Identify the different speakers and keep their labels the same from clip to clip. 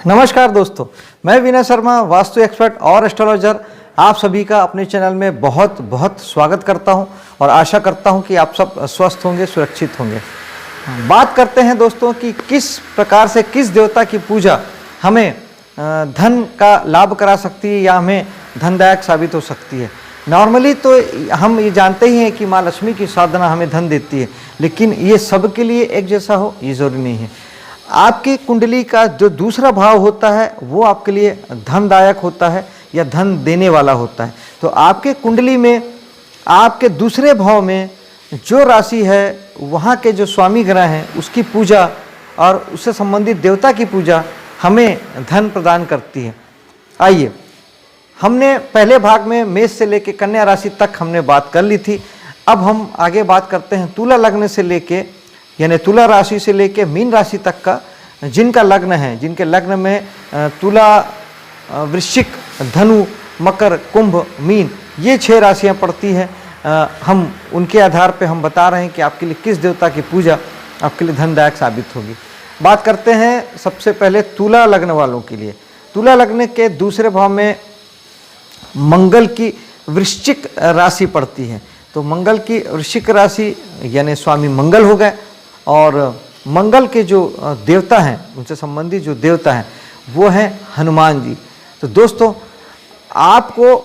Speaker 1: नमस्कार दोस्तों, मैं विनय शर्मा, वास्तु एक्सपर्ट और एस्ट्रोलॉजर, आप सभी का अपने चैनल में बहुत बहुत स्वागत करता हूं और आशा करता हूं कि आप सब स्वस्थ होंगे, सुरक्षित होंगे। बात करते हैं दोस्तों कि किस प्रकार से किस देवता की पूजा हमें धन का लाभ करा सकती है या हमें धनदायक साबित हो सकती है। नॉर्मली तो हम ये जानते ही हैं कि माँ लक्ष्मी की साधना हमें धन देती है, लेकिन ये सबके लिए एक जैसा हो ये ज़रूरी नहीं है। आपकी कुंडली का जो दूसरा भाव होता है वो आपके लिए धनदायक होता है या धन देने वाला होता है। तो आपके कुंडली में आपके दूसरे भाव में जो राशि है, वहाँ के जो स्वामी ग्रह हैं, उसकी पूजा और उससे संबंधित देवता की पूजा हमें धन प्रदान करती है। आइए, हमने पहले भाग में मेष से लेकर कन्या राशि तक हमने बात कर ली थी। अब हम आगे बात करते हैं तुला लग्न से लेके, यानी तुला राशि से लेके मीन राशि तक का जिनका लग्न है, जिनके लग्न में तुला, वृश्चिक, धनु, मकर, कुंभ, मीन, ये 6 राशियां पड़ती हैं। हम उनके आधार पे हम बता रहे हैं कि आपके लिए किस देवता की पूजा आपके लिए धनदायक साबित होगी। बात करते हैं सबसे पहले तुला लग्न वालों के लिए। तुला लग्न के दूसरे भाव में मंगल की वृश्चिक राशि पड़ती है। तो मंगल की वृश्चिक राशि यानी स्वामी मंगल हो गए, और मंगल के जो देवता हैं, उनसे संबंधित जो देवता हैं वो हैं हनुमान जी। तो दोस्तों, आपको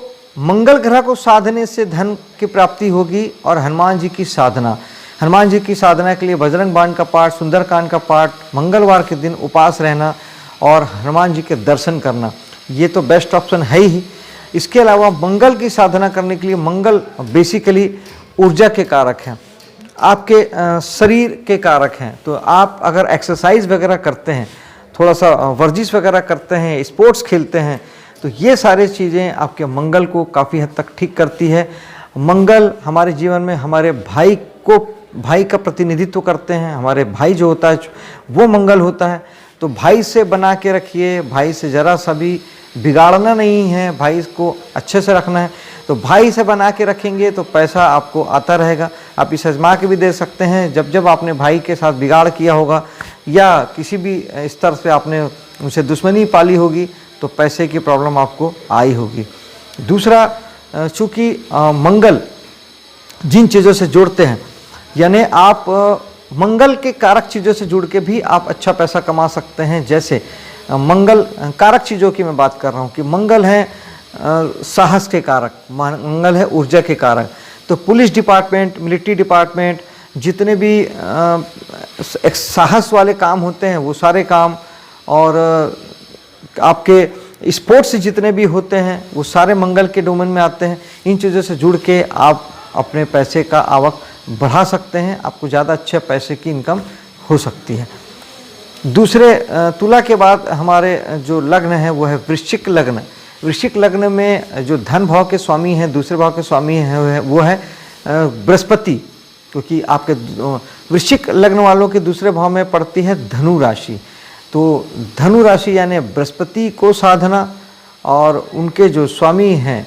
Speaker 1: मंगल ग्रह को साधने से धन की प्राप्ति होगी और हनुमान जी की साधना, हनुमान जी की साधना के लिए बजरंग बाण का पाठ, सुंदरकांड का पाठ, मंगलवार के दिन उपास रहना और हनुमान जी के दर्शन करना, ये तो बेस्ट ऑप्शन है ही। इसके अलावा मंगल की साधना करने के लिए, मंगल बेसिकली ऊर्जा के कारक हैं, आपके शरीर के कारक हैं। तो आप अगर एक्सरसाइज वगैरह करते हैं, थोड़ा सा वर्जिश वगैरह करते हैं, स्पोर्ट्स खेलते हैं, तो ये सारी चीज़ें आपके मंगल को काफ़ी हद तक ठीक करती है। मंगल हमारे जीवन में हमारे भाई का प्रतिनिधित्व करते हैं। हमारे भाई जो होता है वो मंगल होता है। तो भाई से बना के रखिए, भाई से ज़रा सा भी बिगाड़ना नहीं है, भाई को अच्छे से रखना है। तो भाई से बना के रखेंगे तो पैसा आपको आता रहेगा। आप इसे आजमा के भी दे सकते हैं। जब जब आपने भाई के साथ बिगाड़ किया होगा या किसी भी स्तर से आपने उनसे दुश्मनी पाली होगी तो पैसे की प्रॉब्लम आपको आई होगी। दूसरा, चूँकि मंगल जिन चीज़ों से जुड़ते हैं, यानी आप मंगल के कारक चीज़ों से जुड़ के भी आप अच्छा पैसा कमा सकते हैं। जैसे मंगल कारक चीज़ों की मैं बात कर रहा हूँ कि मंगल है साहस के कारक, मंगल है ऊर्जा के कारक। तो पुलिस डिपार्टमेंट, मिलिट्री डिपार्टमेंट, जितने भी एक साहस वाले काम होते हैं वो सारे काम, और आपके स्पोर्ट्स जितने भी होते हैं वो सारे मंगल के डोमेन में आते हैं। इन चीज़ों से जुड़ के आप अपने पैसे का आवक बढ़ा सकते हैं, आपको ज़्यादा अच्छे पैसे की इनकम हो सकती है। दूसरे, तुला के बाद हमारे जो लग्न है वो है वृश्चिक लग्न। वृश्चिक लग्न में जो धन भाव के स्वामी हैं, दूसरे भाव के स्वामी हैं, वो है बृहस्पति, क्योंकि आपके वृश्चिक लग्न वालों के दूसरे भाव में पड़ती है धनु राशि। तो धनु राशि यानी बृहस्पति को साधना और उनके जो स्वामी हैं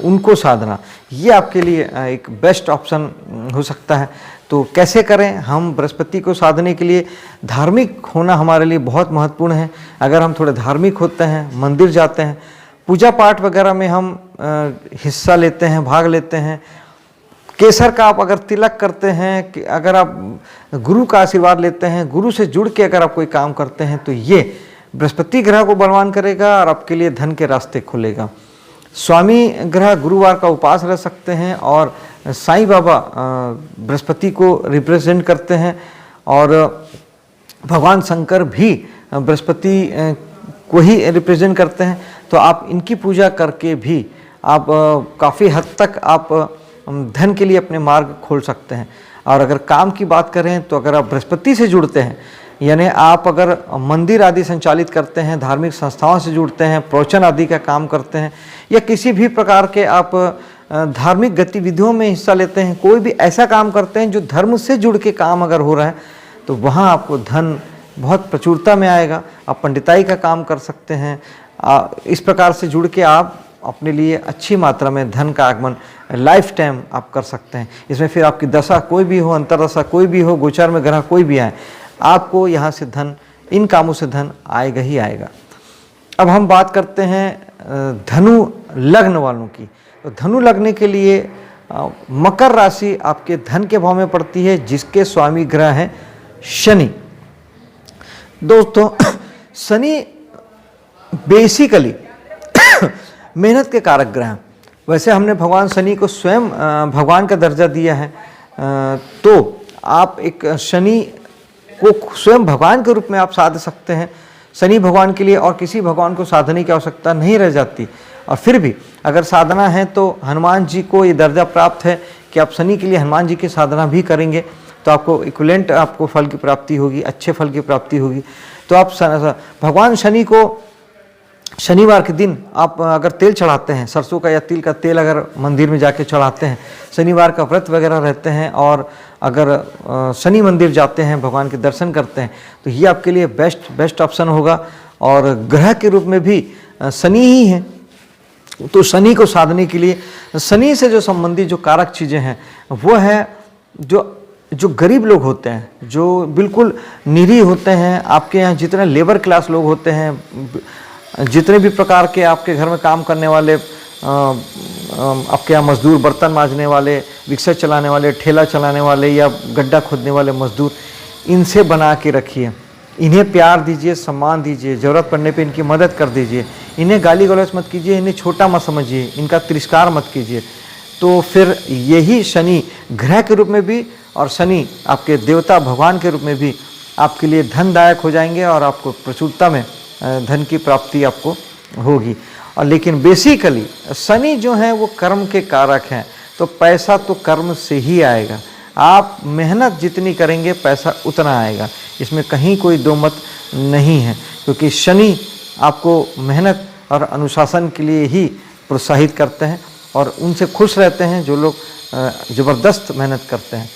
Speaker 1: उनको साधना, ये आपके लिए एक बेस्ट ऑप्शन हो सकता है। तो कैसे करें? हम बृहस्पति को साधने के लिए धार्मिक होना हमारे लिए बहुत महत्वपूर्ण है। अगर हम थोड़े धार्मिक होते हैं, मंदिर जाते हैं, पूजा पाठ वगैरह में हम हिस्सा लेते हैं, भाग लेते हैं, केसर का आप अगर तिलक करते हैं, कि अगर आप गुरु का आशीर्वाद लेते हैं, गुरु से जुड़ के अगर आप कोई काम करते हैं, तो ये बृहस्पति ग्रह को बलवान करेगा और आपके लिए धन के रास्ते खोलेगा। स्वामी ग्रह गुरुवार का उपास रह सकते हैं, और साईं बाबा बृहस्पति को रिप्रेजेंट करते हैं, और भगवान शंकर भी बृहस्पति को ही रिप्रेजेंट करते हैं। तो आप इनकी पूजा करके भी आप काफ़ी हद तक आप धन के लिए अपने मार्ग खोल सकते हैं। और अगर काम की बात करें तो अगर आप बृहस्पति से जुड़ते हैं, यानी आप अगर मंदिर आदि संचालित करते हैं, धार्मिक संस्थाओं से जुड़ते हैं, प्रवचन आदि का काम करते हैं, या किसी भी प्रकार के आप धार्मिक गतिविधियों में हिस्सा लेते हैं, कोई भी ऐसा काम करते हैं जो धर्म से जुड़ के काम अगर हो रहा है, तो वहाँ आपको धन बहुत प्रचुरता में आएगा। आप पंडिताई का काम कर सकते हैं। इस प्रकार से जुड़ के आप अपने लिए अच्छी मात्रा में धन का आगमन लाइफ टाइम आप कर सकते हैं। इसमें फिर आपकी दशा कोई भी हो, अंतरदशा कोई भी हो, गोचार में ग्रह कोई भी आए, आपको यहाँ से धन, इन कामों से धन आएगा ही आएगा। अब हम बात करते हैं धनु लग्न वालों की। तो धनु लग्न के लिए मकर राशि आपके धन के भाव में पड़ती है, जिसके स्वामी ग्रह हैं शनि। दोस्तों, शनि बेसिकली मेहनत के कारक ग्रह हैं। वैसे हमने भगवान शनि को स्वयं भगवान का दर्जा दिया है, तो आप एक शनि को स्वयं भगवान के रूप में आप साध सकते हैं। शनि भगवान के लिए और किसी भगवान को साधने की आवश्यकता नहीं रह जाती। और फिर भी अगर साधना है तो हनुमान जी को ये दर्जा प्राप्त है कि आप शनि के लिए हनुमान जी की साधना भी करेंगे तो आपको इक्विवेलेंट आपको फल की प्राप्ति होगी, अच्छे फल की प्राप्ति होगी। तो आप भगवान शनि को शनिवार के दिन आप अगर तेल चढ़ाते हैं, सरसों का या तिल का तेल अगर मंदिर में जाके चढ़ाते हैं, शनिवार का व्रत वगैरह रहते हैं और अगर शनि मंदिर जाते हैं, भगवान के दर्शन करते हैं, तो ये आपके लिए बेस्ट ऑप्शन होगा। और ग्रह के रूप में भी शनि ही है, तो शनि को साधने के लिए शनि से जो संबंधित जो कारक चीज़ें हैं वो है जो गरीब लोग होते हैं, जो बिल्कुल निरीह होते हैं, आपके यहाँ जितने लेबर क्लास लोग होते हैं, जितने भी प्रकार के आपके घर में काम करने वाले, आपके यहाँ मजदूर, बर्तन मांजने वाले, रिक्शा चलाने वाले, ठेला चलाने वाले या गड्ढा खोदने वाले मजदूर, इनसे बना के रखिए। इन्हें प्यार दीजिए, सम्मान दीजिए, ज़रूरत पड़ने पे इनकी मदद कर दीजिए। इन्हें गाली गलौज मत कीजिए, इन्हें छोटा मत समझिए, इनका तिरस्कार मत कीजिए। तो फिर यही शनि ग्रह के रूप में भी और शनि आपके देवता भगवान के रूप में भी आपके लिए धनदायक हो जाएंगे और आपको प्रचुरता में धन की प्राप्ति आपको होगी। और लेकिन बेसिकली शनि जो है वो कर्म के कारक हैं, तो पैसा तो कर्म से ही आएगा। आप मेहनत जितनी करेंगे पैसा उतना आएगा, इसमें कहीं कोई दो मत नहीं है, क्योंकि शनि आपको मेहनत और अनुशासन के लिए ही प्रोत्साहित करते हैं और उनसे खुश रहते हैं जो लोग ज़बरदस्त मेहनत करते हैं।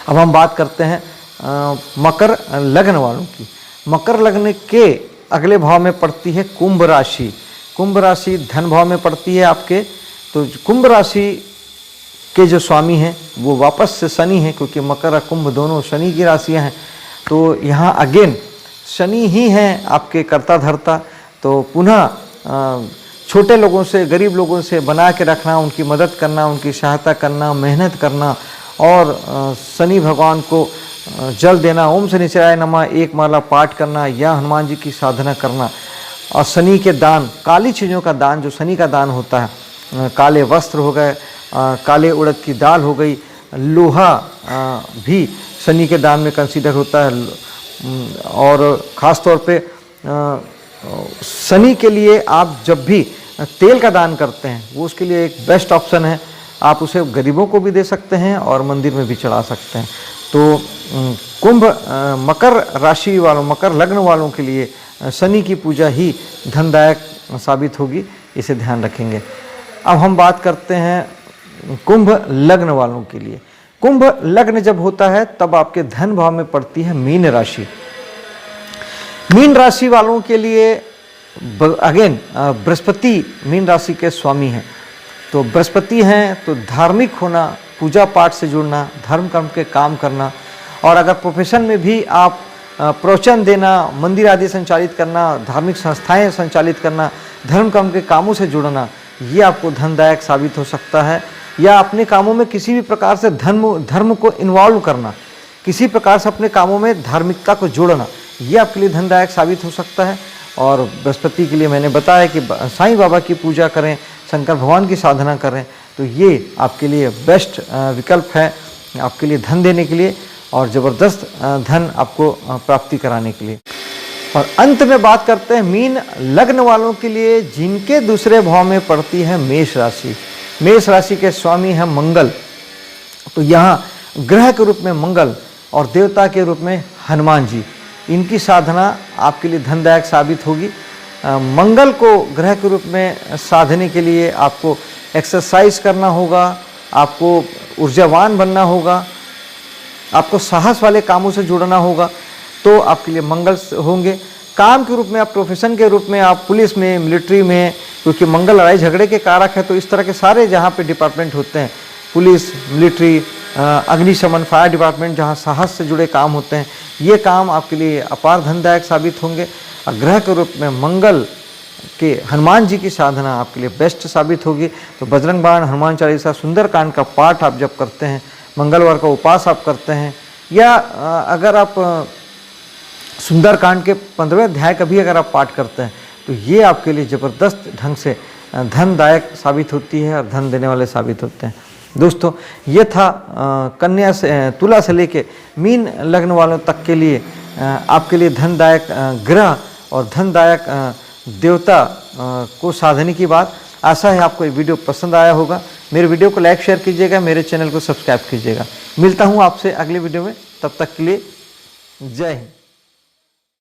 Speaker 1: अब हम बात करते हैं मकर लग्न वालों की। मकर लग्न के अगले भाव में पड़ती है कुंभ राशि। कुंभ राशि धन भाव में पड़ती है आपके। तो कुंभ राशि के जो स्वामी हैं वो वापस से शनि हैं, क्योंकि मकर और कुंभ दोनों शनि की राशियां हैं। तो यहाँ अगेन शनि ही हैं आपके कर्ता धर्ता। तो पुनः छोटे लोगों से, गरीब लोगों से बना के रखना, उनकी मदद करना, उनकी सहायता करना, मेहनत करना और शनि भगवान को जल देना, ओम शनिश्चराय नमः एक माला पाठ करना या हनुमान जी की साधना करना। और शनि के दान, काली चीज़ों का दान जो शनि का दान होता है, काले वस्त्र हो गए, काले उड़द की दाल हो गई, लोहा भी शनि के दान में कंसीडर होता है। और ख़ास तौर पे शनि के लिए आप जब भी तेल का दान करते हैं वो उसके लिए एक बेस्ट ऑप्शन है। आप उसे गरीबों को भी दे सकते हैं और मंदिर में भी चढ़ा सकते हैं। तो कुंभ मकर राशि वालों, मकर लग्न वालों के लिए शनि की पूजा ही धनदायक साबित होगी, इसे ध्यान रखेंगे। अब हम बात करते हैं कुंभ लग्न वालों के लिए। कुंभ लग्न जब होता है तब आपके धन भाव में पड़ती है मीन राशि। मीन राशि वालों के लिए अगेन बृहस्पति मीन राशि के स्वामी हैं। तो बृहस्पति हैं तो धार्मिक होना, पूजा पाठ से जुड़ना, धर्म कर्म के काम करना, और अगर प्रोफेशन में भी आप प्रवचन देना, मंदिर आदि संचालित करना, धार्मिक संस्थाएं संचालित करना, धर्म कर्म के कामों से जुड़ना, ये आपको धनदायक साबित हो सकता है। या अपने कामों में किसी भी प्रकार से धर्म को इन्वॉल्व करना, किसी प्रकार से अपने कामों में धार्मिकता को जोड़ना, ये आपके लिए धनदायक साबित हो सकता है। और बृहस्पति के लिए मैंने बताया कि साईं बाबा की पूजा करें, शंकर भगवान की साधना करें, तो ये आपके लिए बेस्ट विकल्प है आपके लिए धन देने के लिए और ज़बरदस्त धन आपको प्राप्ति कराने के लिए। और अंत में बात करते हैं मीन लग्न वालों के लिए, जिनके दूसरे भाव में पड़ती है मेष राशि। मेष राशि के स्वामी हैं मंगल। तो यहाँ ग्रह के रूप में मंगल और देवता के रूप में हनुमान जी, इनकी साधना आपके लिए धनदायक साबित होगी। मंगल को ग्रह के रूप में साधने के लिए आपको एक्सरसाइज करना होगा, आपको ऊर्जावान बनना होगा, आपको साहस वाले कामों से जुड़ना होगा, तो आपके लिए मंगल होंगे। काम के रूप में, आप प्रोफेशन के रूप में, आप पुलिस में, मिलिट्री में, क्योंकि मंगल लड़ाई झगड़े के कारक है, तो इस तरह के सारे जहाँ पे डिपार्टमेंट होते हैं, पुलिस, मिलिट्री, अग्निशमन, फायर डिपार्टमेंट, जहाँ साहस से जुड़े काम होते हैं, ये काम आपके लिए अपार धनदायक साबित होंगे। ग्रह के रूप में मंगल के हनुमान जी की साधना आपके लिए बेस्ट साबित होगी। तो बजरंग बाण, हनुमान चालीसा, सुंदरकांड का पाठ आप जब करते हैं, मंगलवार का उपास आप करते हैं, या अगर आप सुंदरकांड के 15वें अध्याय का भी अगर आप पाठ करते हैं तो ये आपके लिए ज़बरदस्त ढंग से धनदायक साबित होती है और धन देने वाले साबित होते हैं। दोस्तों, ये था कन्या से तुला से लेके मीन लग्न वालों तक के लिए आपके लिए धनदायक ग्रह और धनदायक देवता को साधने की बात। आशा है आपको ये वीडियो पसंद आया होगा। मेरे वीडियो को लाइक शेयर कीजिएगा, मेरे चैनल को सब्सक्राइब कीजिएगा। मिलता हूँ आपसे अगले वीडियो में, तब तक के लिए जय हिंद।